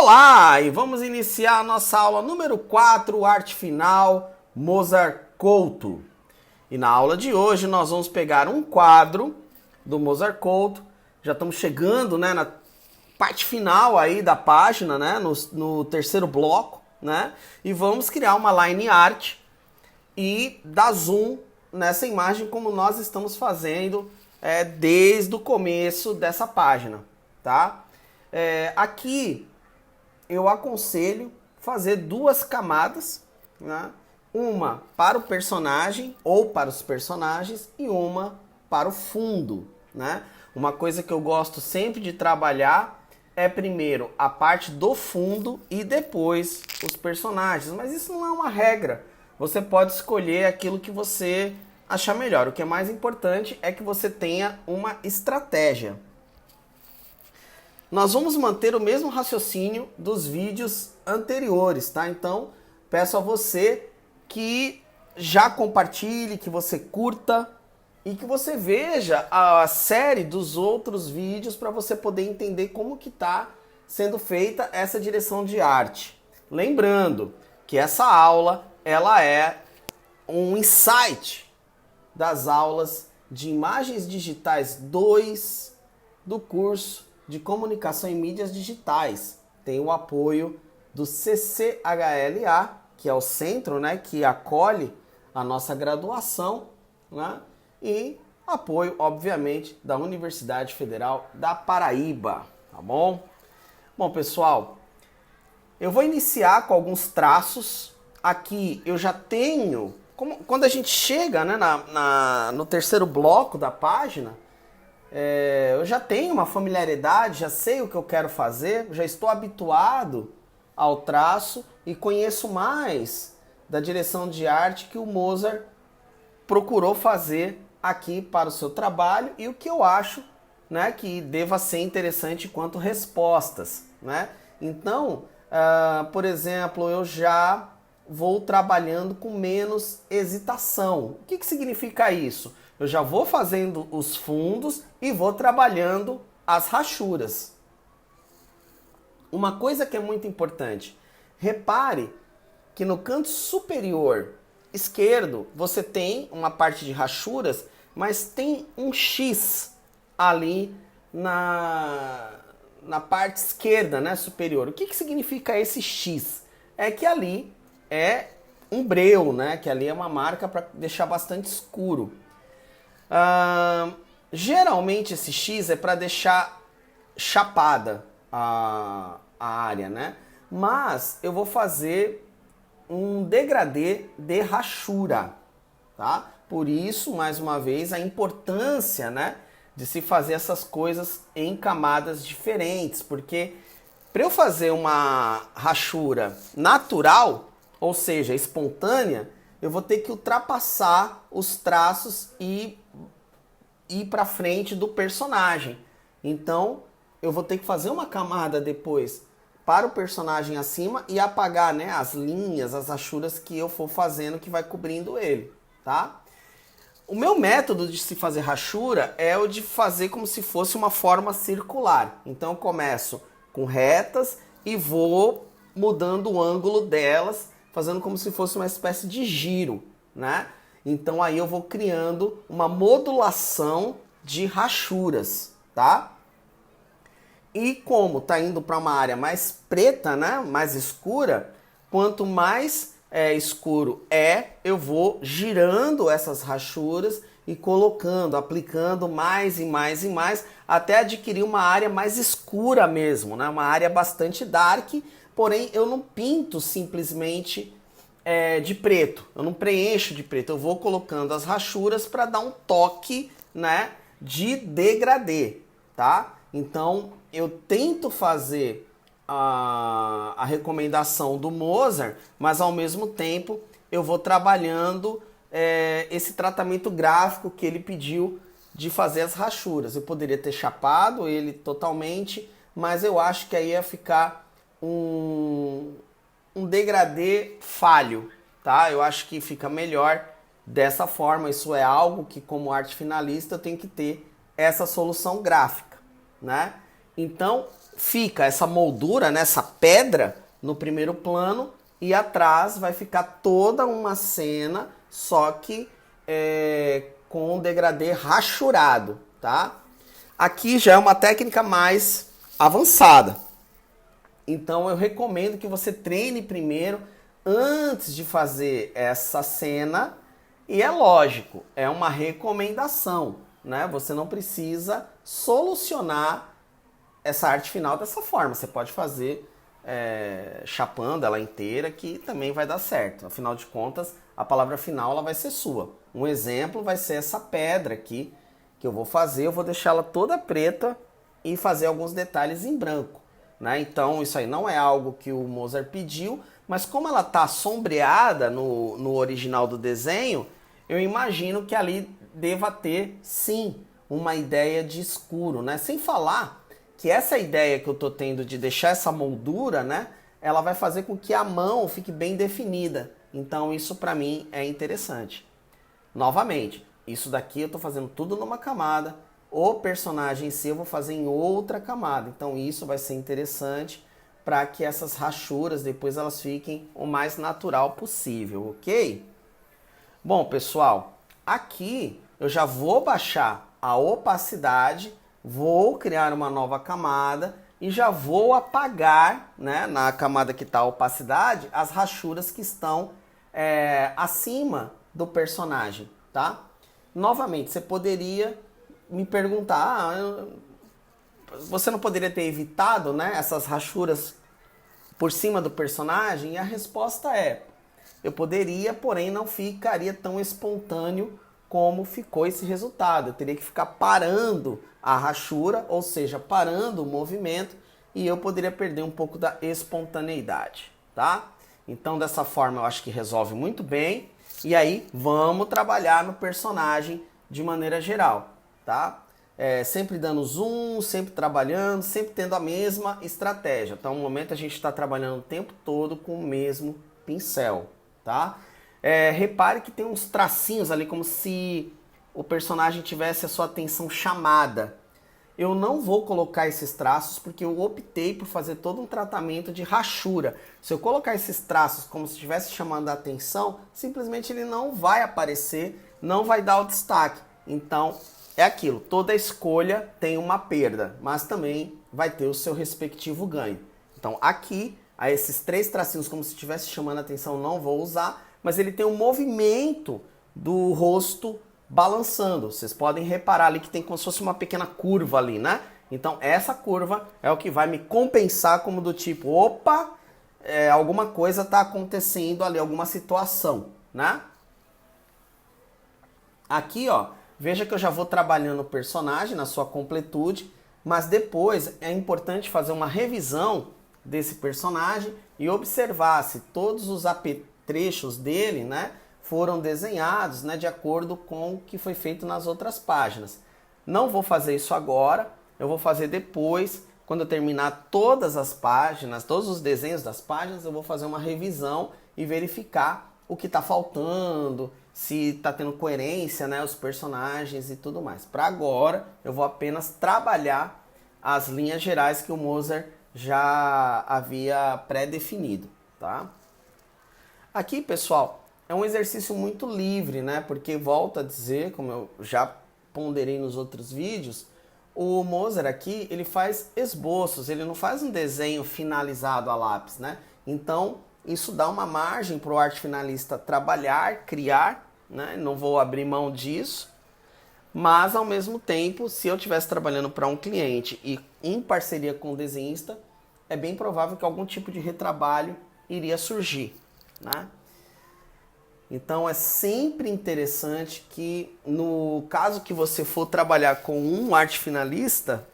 Olá, e vamos iniciar a nossa aula número 4, arte final, Mozart Couto. E na aula de hoje nós vamos pegar um quadro do Mozart Couto. Já estamos chegando, né, na parte final aí da página, né, no terceiro bloco, né, e vamos criar uma line art e dar zoom nessa imagem como nós estamos fazendo desde o começo dessa página, tá? Aqui eu aconselho fazer duas camadas, né? Uma para o personagem ou para os personagens e uma para o fundo, né? Uma coisa que eu gosto sempre de trabalhar é primeiro a parte do fundo e depois os personagens, mas isso não é uma regra. Você pode escolher aquilo que você achar melhor. O que é mais importante é que você tenha uma estratégia. Nós vamos manter o mesmo raciocínio dos vídeos anteriores, tá? Então, peço a você que já compartilhe, que você curta e que você veja a série dos outros vídeos para você poder entender como que está sendo feita essa direção de arte. Lembrando que essa aula, ela é um insight das aulas de Imagens Digitais 2 do curso de Comunicação em Mídias Digitais. Tem o apoio do CCHLA, que é o centro, né, que acolhe a nossa graduação, né, e apoio, obviamente, da Universidade Federal da Paraíba, tá bom? Bom, pessoal, eu vou iniciar com alguns traços. Aqui eu já tenho, quando a gente chega, né, no terceiro bloco da página, eu já tenho uma familiaridade, já sei o que eu quero fazer, já estou habituado ao traço e conheço mais da direção de arte que o Mozart procurou fazer aqui para o seu trabalho e o que eu acho, né, que deva ser interessante quanto respostas, né? Então, por exemplo, eu já vou trabalhando com menos hesitação. O que significa isso? Eu já vou fazendo os fundos e vou trabalhando as rachuras. Uma coisa que é muito importante, repare que no canto superior esquerdo você tem uma parte de rachuras, mas tem um X ali na parte esquerda, né, superior. O que significa esse X? É que ali é um breu, né, que ali é uma marca para deixar bastante escuro. Geralmente esse X é para deixar chapada a área, né? Mas eu vou fazer um degradê de rachura, tá? Por isso, mais uma vez, a importância, né, de se fazer essas coisas em camadas diferentes, porque para eu fazer uma rachura natural, ou seja, espontânea, eu vou ter que ultrapassar os traços e ir para frente do personagem. Então, eu vou ter que fazer uma camada depois para o personagem acima e apagar, né, as linhas, as rachuras que eu for fazendo que vai cobrindo ele, tá? O meu método de se fazer rachura é o de fazer como se fosse uma forma circular. Então, eu começo com retas e vou mudando o ângulo delas, fazendo como se fosse uma espécie de giro, né? Então aí eu vou criando uma modulação de rachuras, tá? E como tá indo para uma área mais preta, né, mais escura, quanto mais escuro eu vou girando essas rachuras e colocando, aplicando mais e mais e mais, até adquirir uma área mais escura mesmo, né? Uma área bastante dark, porém eu não pinto simplesmente de preto, eu não preencho de preto, eu vou colocando as rachuras para dar um toque, né, de degradê, tá? Então eu tento fazer a recomendação do Mozart, mas ao mesmo tempo eu vou trabalhando esse tratamento gráfico que ele pediu de fazer as rachuras. Eu poderia ter chapado ele totalmente, mas eu acho que aí ia ficar um degradê falho, tá? Eu acho que fica melhor dessa forma. Isso é algo que, como arte finalista, eu tenho que ter essa solução gráfica, né? Então, fica essa moldura, né, essa pedra no primeiro plano e atrás vai ficar toda uma cena, só que com um degradê rachurado, tá? Aqui já é uma técnica mais avançada. Então eu recomendo que você treine primeiro antes de fazer essa cena. E é lógico, é uma recomendação, né? Você não precisa solucionar essa arte final dessa forma. Você pode fazer chapando ela inteira, que também vai dar certo. Afinal de contas, a palavra final ela vai ser sua. Um exemplo vai ser essa pedra aqui que eu vou fazer. Eu vou deixar ela toda preta e fazer alguns detalhes em branco, né? Então isso aí não é algo que o Mozart pediu, mas como ela está sombreada no original do desenho, eu imagino que ali deva ter, sim, uma ideia de escuro, né? Sem falar que essa ideia que eu estou tendo de deixar essa moldura, né? Ela vai fazer com que a mão fique bem definida. Então isso para mim é interessante. Novamente, isso daqui eu estou fazendo tudo numa camada. O personagem em si eu vou fazer em outra camada. Então isso vai ser interessante para que essas rachuras depois elas fiquem o mais natural possível, ok? Bom, pessoal, aqui eu já vou baixar a opacidade, vou criar uma nova camada e já vou apagar, né, na camada que está a opacidade, as rachuras que estão acima do personagem, tá? Novamente, você poderia me perguntar, você não poderia ter evitado, né, essas rachuras por cima do personagem? E a resposta é, eu poderia, porém não ficaria tão espontâneo como ficou esse resultado. Eu teria que ficar parando a rachura, ou seja, parando o movimento, e eu poderia perder um pouco da espontaneidade, tá? Então dessa forma eu acho que resolve muito bem. E aí vamos trabalhar no personagem de maneira geral, tá? Sempre dando zoom, sempre trabalhando, sempre tendo a mesma estratégia. Então no momento a gente está trabalhando o tempo todo com o mesmo pincel, tá? Repare que tem uns tracinhos ali como se o personagem tivesse a sua atenção chamada. Eu não vou colocar esses traços porque eu optei por fazer todo um tratamento de rachura. Se eu colocar esses traços como se estivesse chamando a atenção, simplesmente ele não vai aparecer, não vai dar o destaque. Então é aquilo, toda escolha tem uma perda, mas também vai ter o seu respectivo ganho. Então aqui, esses três tracinhos como se estivesse chamando a atenção, não vou usar, mas ele tem um movimento do rosto balançando. Vocês podem reparar ali que tem como se fosse uma pequena curva ali, né? Então essa curva é o que vai me compensar como do tipo, opa, alguma coisa está acontecendo ali, alguma situação, né? Aqui, ó, veja que eu já vou trabalhando o personagem na sua completude, mas depois é importante fazer uma revisão desse personagem e observar se todos os apetrechos dele, né, foram desenhados, né, de acordo com o que foi feito nas outras páginas. Não vou fazer isso agora, eu vou fazer depois, quando eu terminar todas as páginas, todos os desenhos das páginas, eu vou fazer uma revisão e verificar o que está faltando, se está tendo coerência, né, os personagens e tudo mais. Para agora, eu vou apenas trabalhar as linhas gerais que o Mozart já havia pré-definido, tá? Aqui, pessoal, é um exercício muito livre, né? Porque, volto a dizer, como eu já ponderei nos outros vídeos, o Mozart aqui, ele faz esboços, ele não faz um desenho finalizado a lápis, né? Então, isso dá uma margem para o arte finalista trabalhar, criar, né? Não vou abrir mão disso, mas, ao mesmo tempo, se eu estivesse trabalhando para um cliente e em parceria com o desenhista, é bem provável que algum tipo de retrabalho iria surgir, né? Então é sempre interessante que no caso que você for trabalhar com um arte finalista,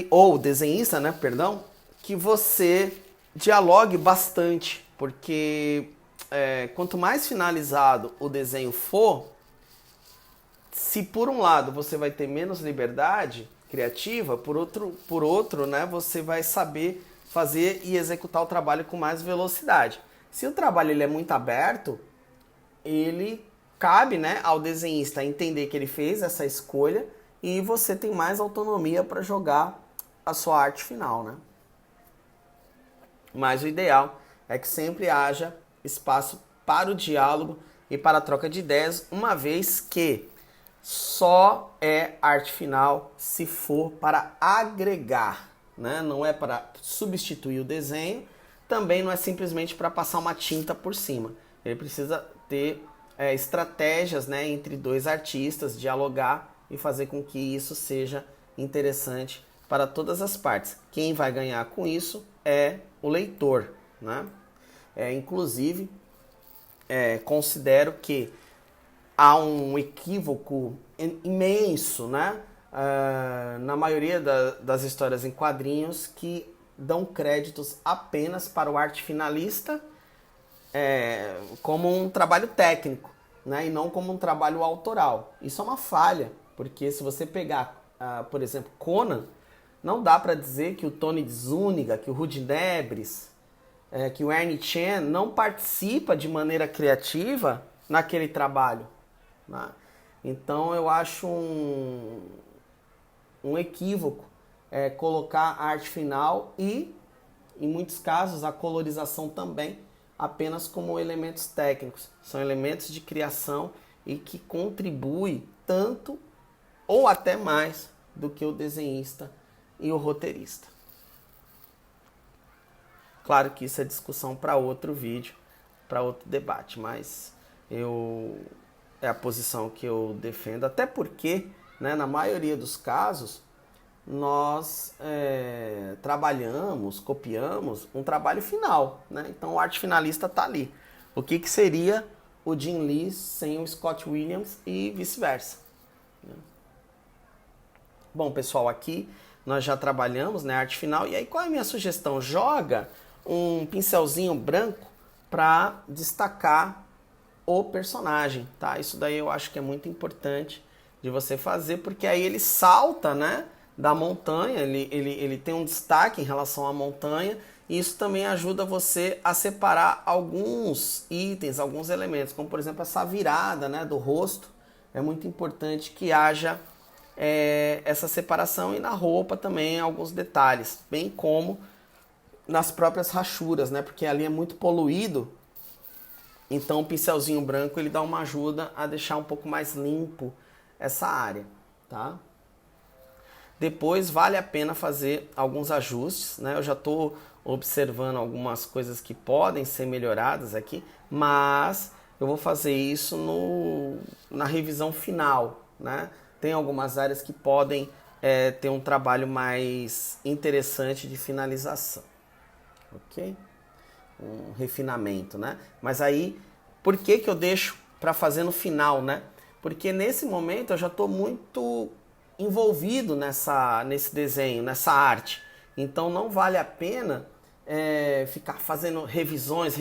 ou desenhista, né, perdão, que você dialogue bastante, porque quanto mais finalizado o desenho for, se por um lado você vai ter menos liberdade criativa, por outro, né, você vai saber fazer e executar o trabalho com mais velocidade. Se o trabalho ele é muito aberto, ele cabe, né, ao desenhista entender que ele fez essa escolha e você tem mais autonomia para jogar a sua arte final, né? Mas o ideal é que sempre haja espaço para o diálogo e para a troca de ideias, uma vez que só é arte final se for para agregar, né? Não é para substituir o desenho, também não é simplesmente para passar uma tinta por cima. Ele precisa ter estratégias, né, entre dois artistas, dialogar e fazer com que isso seja interessante para todas as partes. Quem vai ganhar com isso é o leitor, né? Inclusive, considero que há um equívoco imenso, né? Na maioria das histórias em quadrinhos que dão créditos apenas para o arte finalista como um trabalho técnico, né? E não como um trabalho autoral. Isso é uma falha, porque se você pegar, por exemplo, Conan, não dá para dizer que o Tony Zuniga, que o Rudy Nebres, que o Ernie Chen não participa de maneira criativa naquele trabalho, né? Então eu acho um equívoco colocar a arte final e, em muitos casos, a colorização também apenas como elementos técnicos. São elementos de criação e que contribuem tanto ou até mais do que o desenhista e o roteirista. Claro que isso é discussão para outro vídeo, para outro debate, mas é a posição que eu defendo, até porque, né, na maioria dos casos, nós trabalhamos, copiamos um trabalho final, né? Então o arte finalista está ali. O que seria o Jim Lee sem o Scott Williams e vice-versa, né? Bom, pessoal, aqui nós já trabalhamos, né, arte final. E aí qual é a minha sugestão? Joga um pincelzinho branco para destacar o personagem, tá? Isso daí eu acho que é muito importante de você fazer, porque aí ele salta, né, da montanha, ele tem um destaque em relação à montanha, e isso também ajuda você a separar alguns itens, alguns elementos, como por exemplo essa virada, né, do rosto. É muito importante que haja essa separação, e na roupa também alguns detalhes, bem como nas próprias rachuras, né, porque ali é muito poluído. Então o pincelzinho branco ele dá uma ajuda a deixar um pouco mais limpo essa área, tá? Depois vale a pena fazer alguns ajustes, né? Eu já estou observando algumas coisas que podem ser melhoradas aqui, mas eu vou fazer isso na revisão final, né? Tem algumas áreas que podem ter um trabalho mais interessante de finalização, ok? Um refinamento, né? Mas aí, por que eu deixo para fazer no final, né? Porque nesse momento eu já estou muito envolvido nesse desenho, nessa arte. Então não vale a pena ficar fazendo revisões,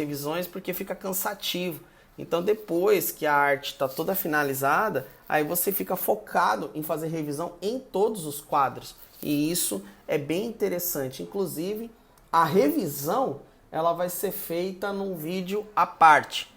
porque fica cansativo. Então depois que a arte está toda finalizada, aí você fica focado em fazer revisão em todos os quadros. E isso é bem interessante. Inclusive, a revisão ela vai ser feita num vídeo à parte.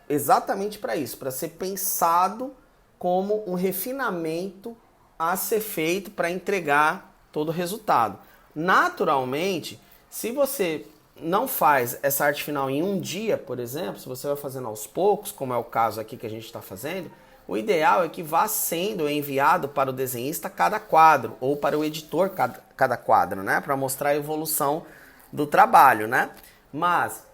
Exatamente para isso, para ser pensado como um refinamento a ser feito para entregar todo o resultado. Naturalmente, se você não faz essa arte final em um dia, por exemplo, se você vai fazendo aos poucos, como é o caso aqui que a gente está fazendo, o ideal é que vá sendo enviado para o desenhista cada quadro, ou para o editor cada quadro, né? Para mostrar a evolução do trabalho, né? Mas,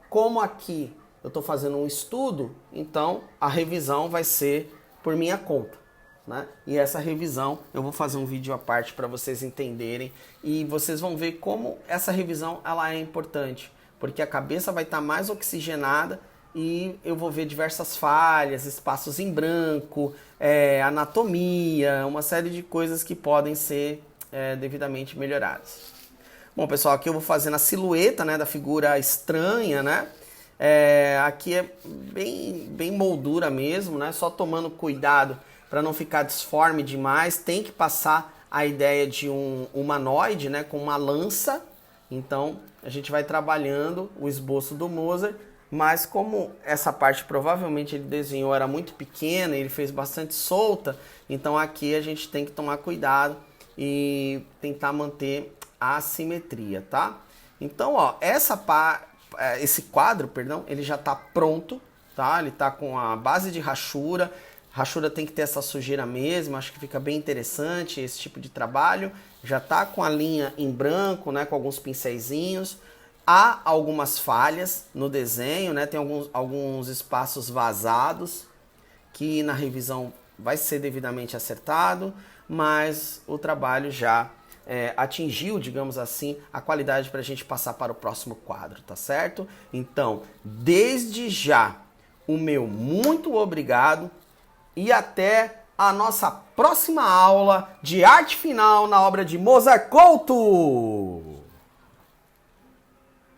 como aqui eu estou fazendo um estudo, então a revisão vai ser por minha conta, né? E essa revisão eu vou fazer um vídeo à parte para vocês entenderem, e vocês vão ver como essa revisão ela é importante, porque a cabeça vai estar mais oxigenada e eu vou ver diversas falhas, espaços em branco, anatomia, uma série de coisas que podem ser devidamente melhoradas. Bom, pessoal, aqui eu vou fazendo a silhueta, né, da figura estranha, né? Aqui é bem moldura mesmo, né? Só tomando cuidado para não ficar disforme demais. Tem que passar a ideia de um humanoide, né, com uma lança. Então a gente vai trabalhando o esboço do Mozart mas como essa parte provavelmente ele desenhou era muito pequena, ele fez bastante solta, então aqui a gente tem que tomar cuidado e tentar manter a simetria, tá? Então, ó, esse quadro, perdão, ele já tá pronto, tá? Ele tá com a base de rachura. Rachura tem que ter essa sujeira mesmo, acho que fica bem interessante esse tipo de trabalho. Já tá com a linha em branco, né, com alguns pincelzinhos. Há algumas falhas no desenho, né? Tem alguns espaços vazados que na revisão vai ser devidamente acertado, mas o trabalho já atingiu, digamos assim, a qualidade para a gente passar para o próximo quadro, tá certo? Então, desde já, o meu muito obrigado e até a nossa próxima aula de arte final na obra de Mozart Couto!